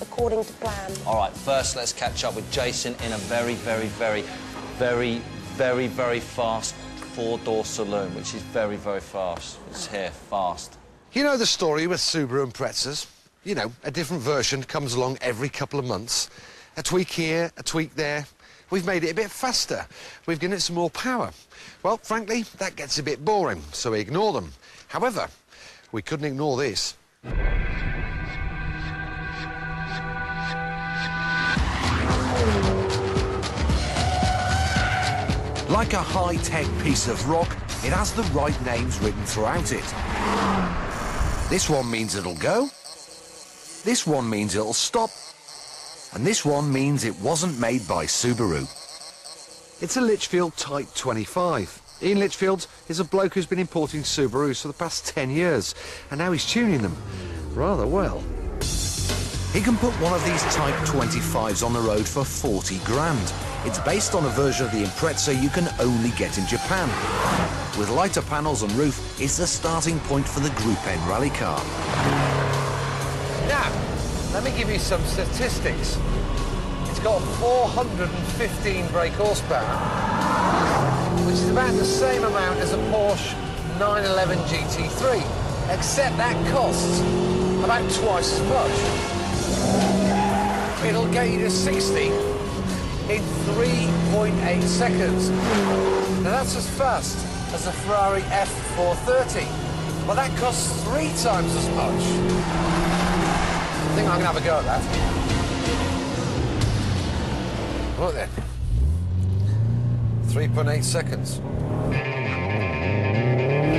according to plan. All right, first let's catch up with Jason in a very fast four-door saloon, which is very fast. It's here, fast. You know the story with Subaru Imprezas? You know, a different version comes along every couple of months. A tweak here, a tweak there. We've made it a bit faster. We've given it some more power. Well, frankly, that gets a bit boring, so we ignore them. However, we couldn't ignore this. Like a high-tech piece of rock, it has the right names written throughout it. This one means it'll go, this one means it'll stop, and this one means it wasn't made by Subaru. It's a Litchfield T25. Ian Litchfield is a bloke who's been importing Subarus for the past 10 years, and now he's tuning them rather well. He can put one of these Type 25s on the road for 40 grand. It's based on a version of the Impreza you can only get in Japan. With lighter panels and roof, it's the starting point for the Group N rally car. Now, let me give you some statistics. It's got 415 brake horsepower, which is about the same amount as a Porsche 911 GT3, except that costs about twice as much. It'll get you to 60 in 3.8 seconds. Now that's as fast as a Ferrari F430, but that costs 3 times as much. I think I'm gonna have a go at that. Right then. 3.8 seconds.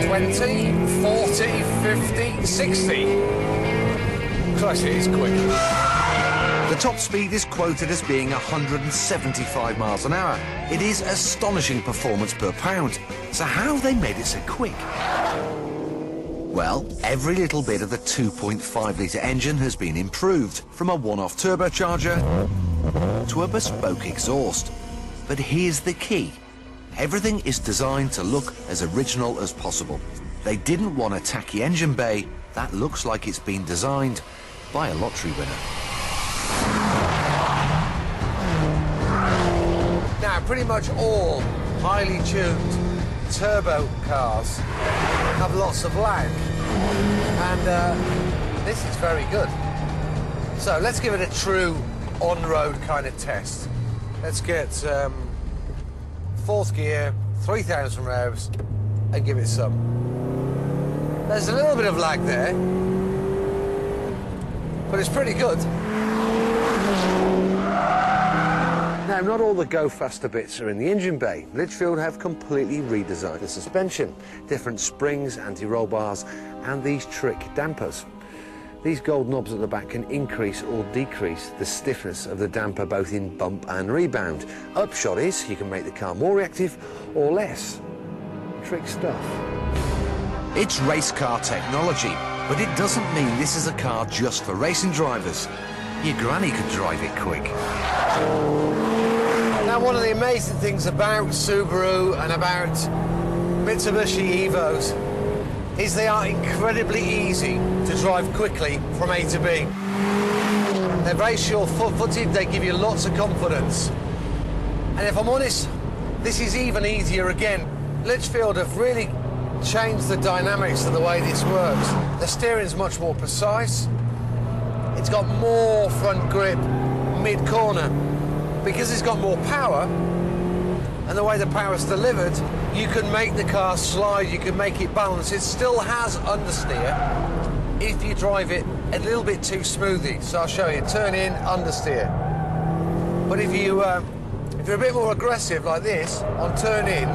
20, 40, 50, 60. Christ, it is quick. The top speed is quoted as being 175 miles an hour. It is astonishing performance per pound. So how have they made it so quick? Well, every little bit of the 2.5-litre engine has been improved, from a one-off turbocharger to a bespoke exhaust. But here's the key. Everything is designed to look as original as possible. They didn't want a tacky engine bay that looks like it's been designed by a lottery winner. Now, pretty much all highly tuned turbo cars have lots of lag, and this is very good. So let's give it a true on-road kind of test. Let's get 4th gear, 3,000 revs, and give it some. There's a little bit of lag there, but it's pretty good. Now, not all the go faster bits are in the engine bay. Litchfield have completely redesigned the suspension, different springs, anti-roll bars, and these trick dampers. These gold knobs at the back can increase or decrease the stiffness of the damper both in bump and rebound. Upshot is you can make the car more reactive or less. Trick stuff. It's race car technology, but it doesn't mean this is a car just for racing drivers. Your granny could drive it quick. Now, one of the amazing things about Subaru and about Mitsubishi Evos is they are incredibly easy to drive quickly from A to B. They're very sure-footed, they give you lots of confidence. And if I'm honest, this is even easier again. Litchfield have really changed the dynamics of the way this works. The steering's much more precise. It's got more front grip mid-corner. Because it's got more power, and the way the power's delivered, you can make the car slide, you can make it balance. It still has understeer if you drive it a little bit too smoothly. So I'll show you. Turn in, understeer. But if you're a bit more aggressive like this on turn in,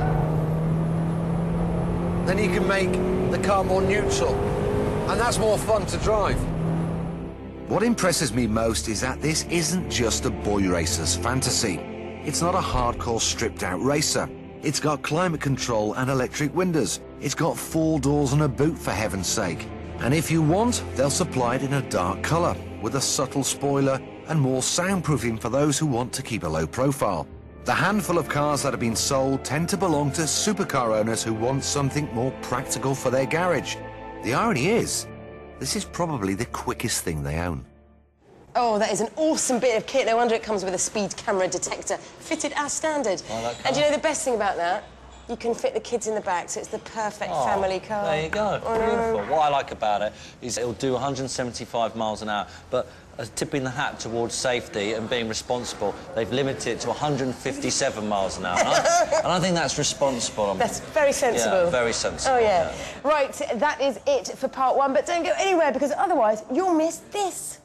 then you can make the car more neutral, and that's more fun to drive. What impresses me most is that this isn't just a boy racer's fantasy. It's not a hardcore stripped-out racer. It's got climate control and electric windows. It's got 4 doors and a boot, for heaven's sake. And if you want, they'll supply it in a dark colour, with a subtle spoiler and more soundproofing for those who want to keep a low profile. The handful of cars that have been sold tend to belong to supercar owners who want something more practical for their garage. The irony is, this is probably the quickest thing they own. Oh, that is an awesome bit of kit. No wonder it comes with a speed camera detector fitted as standard. And you know the best thing about that? You can fit the kids in the back, so it's the perfect family car. There you go. Beautiful. What I like about it is it'll do 175 miles an hour, but tipping the hat towards safety and being responsible, they've limited it to 157 miles an hour. And I think that's responsible. That's very sensible. Yeah, very sensible. Oh, yeah. Right, that is it for part one, but don't go anywhere, because otherwise you'll miss this.